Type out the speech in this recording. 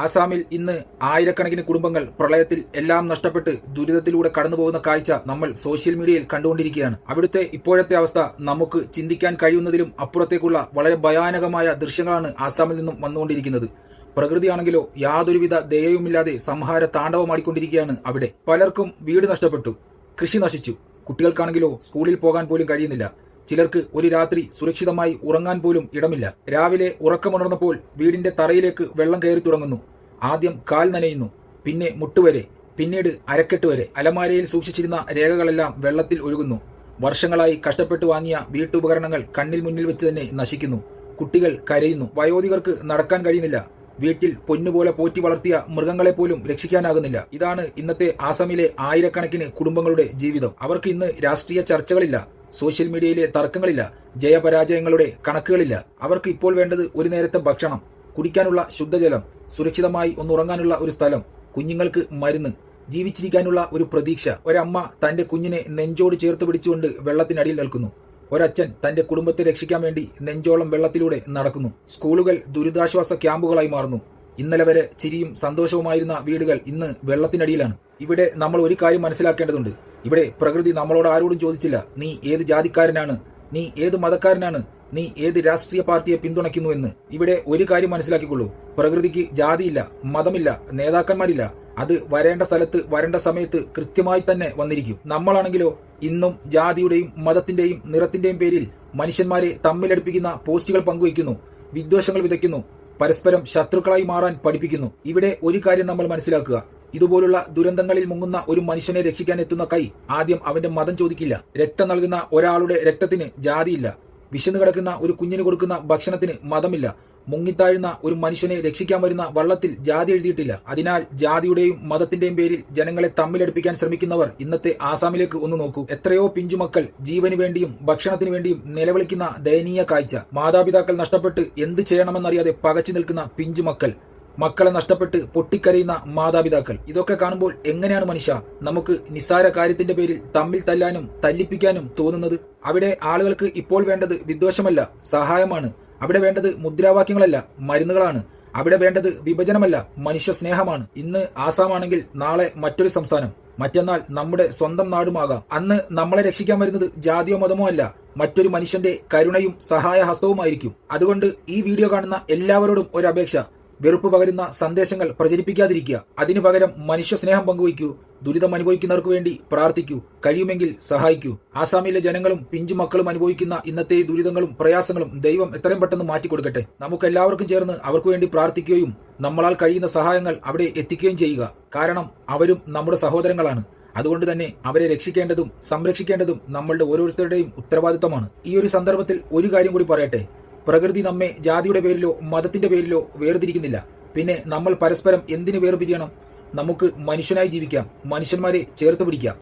ആസാമിൽ ഇന്ന് ആയിരക്കണക്കിന് കുടുംബങ്ങൾ പ്രളയത്തിൽ എല്ലാം നഷ്ടപ്പെട്ട് ദുരിതത്തിലൂടെ കടന്നുപോകുന്ന കാഴ്ച നമ്മൾ സോഷ്യൽ മീഡിയയിൽ കണ്ടുകൊണ്ടിരിക്കുകയാണ്. അവിടുത്തെ ഇപ്പോഴത്തെ അവസ്ഥ നമുക്ക് ചിന്തിക്കാൻ കഴിയുന്നതിലും അപ്പുറത്തേക്കുള്ള വളരെ ഭയാനകമായ ദൃശ്യങ്ങളാണ് ആസാമിൽ നിന്നും വന്നുകൊണ്ടിരിക്കുന്നത്. പ്രകൃതിയാണെങ്കിലോ യാതൊരുവിധ ദയയുമില്ലാതെ സംഹാര താണ്ഡവമാടിക്കൊണ്ടിരിക്കുകയാണ്. അവിടെ പലർക്കും വീട് നഷ്ടപ്പെട്ടു, കൃഷി നശിച്ചു, കുട്ടികൾക്കാണെങ്കിലോ സ്കൂളിൽ പോകാൻ പോലും കഴിയുന്നില്ല. ചിലർക്ക് ഒരു രാത്രി സുരക്ഷിതമായി ഉറങ്ങാൻ പോലും ഇടമില്ല. രാവിലെ ഉറക്കമുണർന്നപ്പോൾ വീടിന്റെ തറയിലേക്ക് വെള്ളം കയറി തുടങ്ങുന്നു. ആദ്യം കാൽ നനയുന്നു, പിന്നെ മുട്ടുവരെ, പിന്നീട് അരക്കെട്ട് വരെ. അലമാരയിൽ സൂക്ഷിച്ചിരുന്ന രേഖകളെല്ലാം വെള്ളത്തിൽ ഒഴുകുന്നു. വർഷങ്ങളായി കഷ്ടപ്പെട്ട് വാങ്ങിയ വീട്ടുപകരണങ്ങൾ കണ്ണിൽ മുന്നിൽ വെച്ച് തന്നെ നശിക്കുന്നു. കുട്ടികൾ കരയുന്നു. വയോധികർക്ക് നടക്കാൻ കഴിയുന്നില്ല. വീട്ടിൽ പൊന്നുപോലെ പോറ്റി വളർത്തിയ മൃഗങ്ങളെ പോലും രക്ഷിക്കാനാകുന്നില്ല. ഇതാണ് ഇന്നത്തെ ആസാമിലെ ആയിരക്കണക്കിന് കുടുംബങ്ങളുടെ ജീവിതം. അവർക്ക് ഇന്ന് രാഷ്ട്രീയ ചർച്ചകളില്ല, സോഷ്യൽ മീഡിയയിലെ തർക്കങ്ങളില്ല, ജയപരാജയങ്ങളുടെ കണക്കുകളില്ല. അവർക്ക് ഇപ്പോൾ വേണ്ടത് ഒരു നേരത്തെ ഭക്ഷണം, കുടിക്കാനുള്ള ശുദ്ധജലം, സുരക്ഷിതമായി ഒന്നുറങ്ങാനുള്ള ഒരു സ്ഥലം, കുഞ്ഞുങ്ങൾക്ക് മരുന്ന്, ജീവിച്ചിരിക്കാനുള്ള ഒരു പ്രതീക്ഷ. ഒരമ്മ തന്റെ കുഞ്ഞിനെ നെഞ്ചോട് ചേർത്ത് പിടിച്ചുകൊണ്ട് വെള്ളത്തിനടിയിൽ നിൽക്കുന്നു. ഒരച്ഛൻ തന്റെ കുടുംബത്തെ രക്ഷിക്കാൻ വേണ്ടി നെഞ്ചോളം വെള്ളത്തിലൂടെ നടക്കുന്നു. സ്കൂളുകൾ ദുരിതാശ്വാസ ക്യാമ്പുകളായി മാറുന്നു. ഇന്നലെ വരെ ചിരിയും സന്തോഷവുമായിരുന്ന വീടുകൾ ഇന്ന് വെള്ളത്തിനടിയിലാണ്. ഇവിടെ നമ്മൾ ഒരു കാര്യം മനസ്സിലാക്കേണ്ടതുണ്ട്. ഇവിടെ പ്രകൃതി നമ്മളോട് ആരോടും ചോദിച്ചില്ല നീ ഏത് ജാതിക്കാരനാണ്, നീ ഏത് മതക്കാരനാണ്, നീ ഏത് രാഷ്ട്രീയ പാർട്ടിയെ പിന്തുണയ്ക്കുന്നു എന്ന്. ഇവിടെ ഒരു കാര്യം മനസ്സിലാക്കിക്കൊള്ളൂ, പ്രകൃതിക്ക് ജാതിയില്ല, മതമില്ല, നേതാക്കന്മാരില്ല. അത് വരേണ്ട സ്ഥലത്ത് വരേണ്ട സമയത്ത് കൃത്യമായി തന്നെ വന്നിരിക്കും. നമ്മളാണെങ്കിലോ ഇന്നും ജാതിയുടെയും മതത്തിന്റെയും നിറത്തിന്റെയും പേരിൽ മനുഷ്യന്മാരെ തമ്മിലടുപ്പിക്കുന്ന പോസ്റ്റുകൾ പങ്കുവയ്ക്കുന്നു, വിദ്വേഷങ്ങൾ വിതയ്ക്കുന്നു, പരസ്പരം ശത്രുക്കളായി മാറാൻ പഠിപ്പിക്കുന്നു. ഇവിടെ ഒരു കാര്യം നമ്മൾ മനസ്സിലാക്കുക, ഇതുപോലുള്ള ദുരന്തങ്ങളിൽ മുങ്ങുന്ന ഒരു മനുഷ്യനെ രക്ഷിക്കാൻ എത്തുന്ന കൈ ആദ്യം അവന്റെ മതം ചോദിക്കില്ല. രക്തം നൽകുന്ന ഒരാളുടെ രക്തത്തിന് ജാതിയില്ല. വിശന്നു കിടക്കുന്ന ഒരു കുഞ്ഞിന് കൊടുക്കുന്ന ഭക്ഷണത്തിന് മതമില്ല. മുങ്ങിത്താഴുന്ന ഒരു മനുഷ്യനെ രക്ഷിക്കാൻ വരുന്ന വള്ളത്തിൽ ജാതി എഴുതിയിട്ടില്ല. അതിനാൽ ജാതിയുടെയും മതത്തിന്റെയും പേരിൽ ജനങ്ങളെ തമ്മിലടുപ്പിക്കാൻ ശ്രമിക്കുന്നവർ ഇന്നത്തെ ആസാമിലേക്ക് ഒന്ന് നോക്കൂ. എത്രയോ പിഞ്ചുമക്കൾ ജീവന് വേണ്ടിയും ഭക്ഷണത്തിന് വേണ്ടിയും നിലവിളിക്കുന്ന ദയനീയ കാഴ്ച. മാതാപിതാക്കൾ നഷ്ടപ്പെട്ട് എന്ത് ചെയ്യണമെന്നറിയാതെ പകച്ചു നിൽക്കുന്ന പിഞ്ചുമക്കൾ, മക്കളെ നഷ്ടപ്പെട്ട് പൊട്ടിക്കരയുന്ന മാതാപിതാക്കൾ. ഇതൊക്കെ കാണുമ്പോൾ എങ്ങനെയാണ് മനുഷ്യ നമുക്ക് നിസ്സാര കാര്യത്തിന്റെ പേരിൽ തമ്മിൽ തല്ലാനും തല്ലിപ്പിക്കാനും തോന്നുന്നത്? അവിടെ ആളുകൾക്ക് ഇപ്പോൾ വേണ്ടത് വിദ്വേഷമല്ല, സഹായമാണ്. അവിടെ വേണ്ടത് മുദ്രാവാക്യങ്ങളല്ല, മരുന്നുകളാണ്. അവിടെ വേണ്ടത് വിഭജനമല്ല, മനുഷ്യ സ്നേഹമാണ്. ഇന്ന് ആസാമാണെങ്കിൽ നാളെ മറ്റൊരു സംസ്ഥാനം, മറ്റന്നാൾ നമ്മുടെ സ്വന്തം നാടുമാകാം. അന്ന് നമ്മളെ രക്ഷിക്കാൻ വരുന്നത് ജാതിയോ മതമോ അല്ല, മറ്റൊരു മനുഷ്യന്റെ കരുണയും സഹായ ഹസ്തവുമായിരിക്കും. അതുകൊണ്ട് ഈ വീഡിയോ കാണുന്ന എല്ലാവരോടും ഒരു അപേക്ഷ, വെറുപ്പ് പകരുന്ന സന്ദേശങ്ങൾ പ്രചരിപ്പിക്കാതിരിക്കുക. അതിനു പകരം മനുഷ്യ സ്നേഹം പങ്കുവയ്ക്കൂ. ദുരിതം അനുഭവിക്കുന്നവർക്ക് വേണ്ടി പ്രാർത്ഥിക്കൂ. കഴിയുമെങ്കിൽ സഹായിക്കൂ. ആസാമിലെ ജനങ്ങളും പിഞ്ചു മക്കളും അനുഭവിക്കുന്ന ഇന്നത്തെ ദുരിതങ്ങളും പ്രയാസങ്ങളും ദൈവം എത്രയും പെട്ടെന്ന് മാറ്റിക്കൊടുക്കട്ടെ. നമുക്കെല്ലാവർക്കും ചേർന്ന് അവർക്ക് വേണ്ടി പ്രാർത്ഥിക്കുകയും നമ്മളാൽ കഴിയുന്ന സഹായങ്ങൾ അവിടെ എത്തിക്കുകയും ചെയ്യുക. കാരണം അവരും നമ്മുടെ സഹോദരങ്ങളാണ്. അതുകൊണ്ട് തന്നെ അവരെ രക്ഷിക്കേണ്ടതും സംരക്ഷിക്കേണ്ടതും നമ്മളുടെ ഓരോരുത്തരുടെയും ഉത്തരവാദിത്തമാണ്. ഈ ഒരു സന്ദർഭത്തിൽ ഒരു കാര്യം കൂടി പറയട്ടെ, പ്രകൃതി നമ്മെ ജാതിയുടെ പേരിലോ മതത്തിന്റെ പേരിലോ വേർതിരിക്കുന്നില്ല. പിന്നെ നമ്മൾ പരസ്പരം എന്തിനു വേർപിരിയണം? നമുക്ക് മനുഷ്യനായി ജീവിക്കാം, മനുഷ്യന്മാരെ ചേർത്ത് പിടിക്കാം.